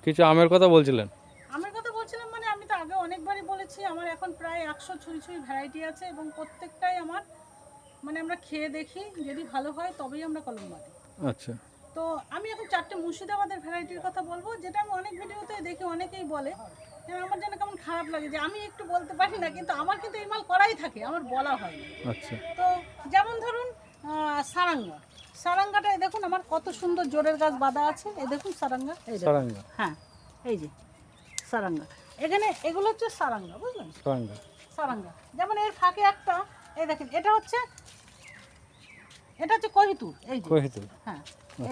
কিছু আমের কথা বলছিলেন। আমের কথা বলছিলাম মানে আমি তো আগে অনেকবারই বলেছি আমার এখন প্রায় 100 ছুঁই ছুঁই ভ্যারাইটি আছে এবং প্রত্যেকটাই আমার মানে আমরা খেয়ে দেখি যদি ভালো হয় তবেই আমরা কলম বাঁধি। আচ্ছা। তো আমি এখন 4টে মুর্শিদাবাদের ভ্যারাইটির কথা বলবো, যেটা আমি অনেক ভিডিওতে দেখি অনেকেই বলে, আমার যেন কেমন খারাপ লাগে যে আমি একটু বলতে পারি না, কিন্তু আমার কিন্তু এই মাল করাই থাকে, আমার বলা হয় না। আচ্ছা। তো যেমন ধরুন সারাঙ্গা, সারাঙ্গাটা এই দেখুন আমার কত সুন্দর জোরের গাছ বাঁধা আছে, এই দেখুন সারাঙ্গা, এই সারাঙ্গা, হ্যাঁ এই যে সারাঙ্গা, এখানে এগুলো হচ্ছে সারাঙ্গা, বুঝলেন? সারাঙ্গা, সারাঙ্গা যেমন এর ফাঁকে একটা, এই দেখেন এটা হচ্ছে কোহিতুর, এই যে কোহিতুর, হ্যাঁ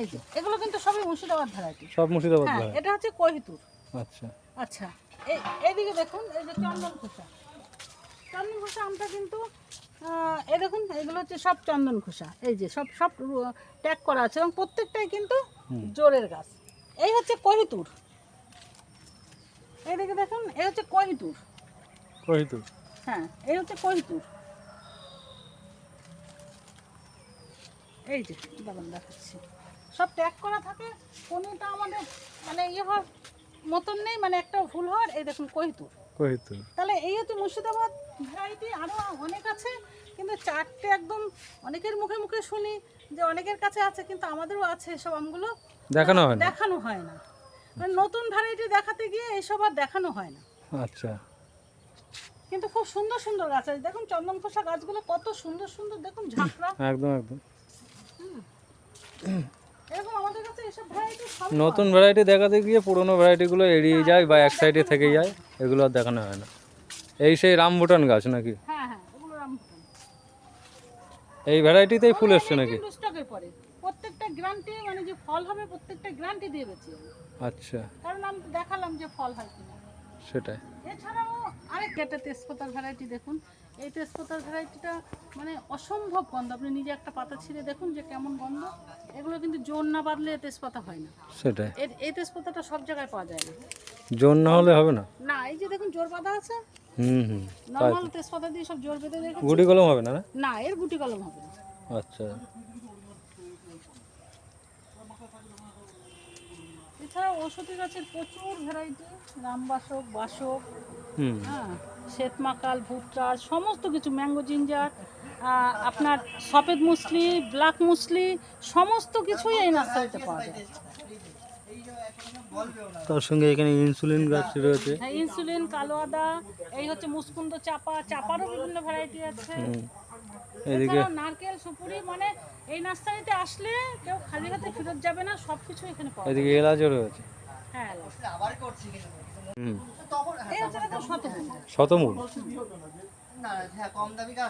এই যে এগুলো কিন্তু সবই মুর্শিদাবাদ ভ্যারাইটি, সব মুর্শিদাবাদ হ্যাঁ ভ্যারাইটি। এটা হচ্ছে কোহিতুর। আচ্ছা আচ্ছা, এইদিকে দেখুন এই যে চন্দন খোসা, চন্দন খোসা আমটা কিন্তু এই দেখুন এগুলো হচ্ছে সব চন্দন খোসা, এই যে সব সব ট্যাগ করা আছে এবং প্রত্যেকটাই কিন্তু জোরের গাছ। এই হচ্ছে কোহিতুর, এইদিকে দেখুন এই হচ্ছে কোহিতুর, কোহিতুর, হ্যাঁ এই হচ্ছে কোহিতুর, এই যে দাঁড়ান দেখাচ্ছি, সব ট্যাগ করা থাকে, কোনটা আমাদের মানে ইয়ে হওয়ার মতন নেই, মানে একটা ভুল হওয়ার, এই দেখুন কোহিতুর, কোহিতুর। তাহলে এই হচ্ছে মুর্শিদাবাদ ভ্যারাইটি, আরও অনেক আছে কিন্তু 4টে একদম অনেকের মুখে মুখে শুনি যে অনেকের কাছে আছে, কিন্তু আমাদেরও আছে এসব আমগুলো, দেখানো হয় না, দেখানো হয় না, মানে নতুন ভ্যারাইটি দেখাতে গিয়ে এইসব আর দেখানো হয় না। আচ্ছা, কিন্তু খুব সুন্দর সুন্দর গাছ আছে, দেখুন চন্দন খোসা গাছগুলো কত সুন্দর সুন্দর, দেখুন ঝাঁকড়া, একদম একদম। এরকম আমাদের কাছে এসব ভ্যারাইটি সব নতুন ভ্যারাইটি দেখাতে গিয়ে পুরনো ভ্যারাইটিগুলো এড়িয়ে যায় বা এক সাইডে থেকে যায়, এগুলো আর দেখানো হয় না। এই সেই রামভুটান গাছ নাকি? হ্যাঁ হ্যাঁ এগুলো রামভুটান, এই ভ্যারাইটিতেই ফুল এসছে নাকি? স্টকে পড়ে, প্রত্যেকটা গ্যারান্টি, মানে যে ফল হবে প্রত্যেকটা গ্যারান্টি দিয়ে বেচি। আচ্ছা, কারণ আমি দেখালাম যে ফল হয় কিনা। সেটাই। এছাড়াও আরেকটা তেজপাতার ভ্যারাইটি দেখুন, এই তেজপাতার ভ্যারাইটিটা মানে অসম্ভব গন্ধ, আপনি নিজে একটা পাতা ছিঁড়ে দেখুন যে কেমন গন্ধ, এগুলো কিন্তু জোর না বাঁধলে তেজপাতা হয় না, সেটাই। এই তেজপাতাটা সব জায়গায় পাওয়া যায় না, জোর না হলে হবে না। না এই যে দেখুন জোর বাঁধা আছে, হুম। নর্মাল তেজপাতা দিয়ে সব জোর বেঁধে দেখেছি, গুটি কলম হবে না? না এর গুটি কলম হবে না। আচ্ছা। এছাড়া ঔষধি গাছের প্রচুর ভ্যারাইটি, রামবাসক, বাসক, হ্যাঁ শ্বেতমাকাল, ভুট্টার, সমস্ত কিছু, ম্যাঙ্গো জিঞ্জার, আপনার সফেদ মুসলি, ব্ল্যাক মুসলি, সমস্ত কিছুই এই নার্সারিতে পাওয়া যায়। তার সঙ্গে এখানে ইনসুলিন গাছ রয়েছে, হ্যাঁ ইনসুলিন, কালো আদা, এই হচ্ছে মুসকুন্দ চাপা, চাপারও বিভিন্ন ভ্যারাইটি আছে, এদিকে নারকেল, সুপুরি, মানে এই নার্সারিতে আসলে কেউ খালি হাতে ফেরত যাবে না, সব কিছু এখানে পাওয়া যায়। এদিকে এলাচও রয়েছে, হ্যাঁ এই হচ্ছে দেখুন শতমূল,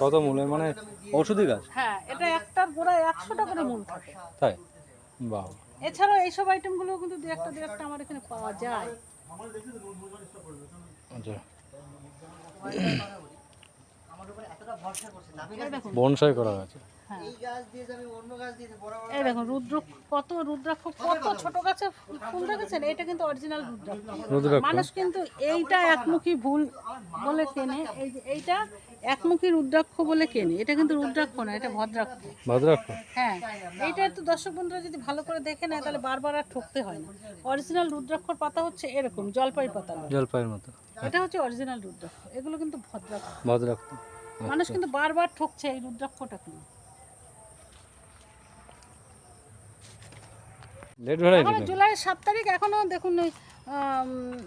শতমূল মানে ঔষধি গাছ, হ্যাঁ এটা একটার গোড়ায় 100টা করে মূল থাকে, তাই? বাহ। এছাড়াও এইসব আইটেমগুলো কিন্তু দু একটা আমার এখানে পাওয়া যায়। আচ্ছা, বনসাই করা আছে। এই দেখুন রুদ্রাক্ষ কত ছোট গাছে ফুল দেখেছেন, এটা কিন্তু অরিজিনাল রুদ্রাক্ষ, মানুষ কিন্তু এইটা একমুখী ভুল বলে কেনে, এই যে এইটা একমুখী রুদ্রাক্ষ বলে কেনে, এটা কিন্তু রুদ্রাক্ষ না, এটা ভদ্রাক্ষ। ভদ্রাক্ষ, হ্যাঁ এইটা একটু দর্শক বন্ধুরা যদি ভালো করে দেখে নেয় তাহলে বারবার আর ঠকতে হয় না। অরিজিনাল রুদ্রাক্ষর পাতা হচ্ছে এরকম জলপাই পাতা, জলপাইয়ের মতো, এটা হচ্ছে অরিজিনাল রুদ্রাক্ষ, এগুলো কিন্তু ভদ্রাক্ষ। ভদ্রাক্ষ, মানুষ কিন্তু বারবার ঠকছে এই রুদ্রাক্ষটা কিনে। লেট ভ্যারাইটি এখনো জুলাই 7 তারিখ, এখনো দেখুন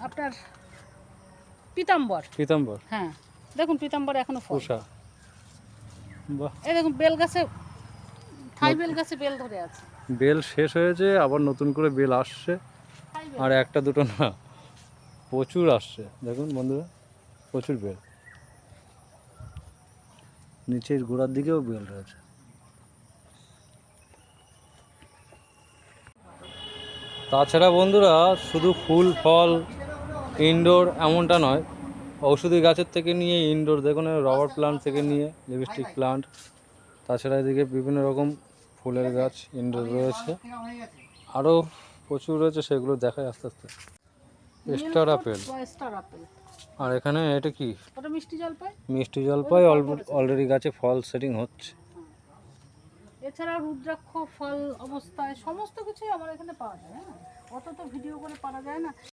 আপনার পিতাম্বর, পিতাম্বর, হ্যাঁ দেখুন পিতাম্বর এখনো ফল, বাহ। এই দেখুন বেল গাছে, থাই বেল গাছে বেল ধরে আছে, বেল শেষ হয়েছে, আবার নতুন করে বেল আসছে, আর একটা দুটো না, প্রচুর আসছে, দেখুন বন্ধুরা, প্রচুর বেল, নিচের গোড়ার দিকেও বেল রয়েছে। তাছাড়া বন্ধুরা শুধু ফুল ফল ইনডোর এমনটা নয়, ঔষধি গাছের থেকে নিয়ে ইনডোর দেখুন, রবার প্লান্ট থেকে নিয়ে লিপস্টিক প্লান্ট, তাছাড়া এদিকে বিভিন্ন রকম ফুলের গাছ ইনডোর রয়েছে, আরও প্রচুর রয়েছে, সেগুলো দেখায় আস্তে আস্তে। স্টার আপেল, আর এখানে এটা কি, মিষ্টি জলপাই, মিষ্টি জলপাই অলরেডি গাছে ফল সেটিং হচ্ছে। এছাড়া রুদ্রাক্ষ ফল অবস্থায় সমস্ত কিছুই আমার এখানে পাওয়া যায়। হ্যাঁ, অত তো ভিডিও করে পারা যায় না।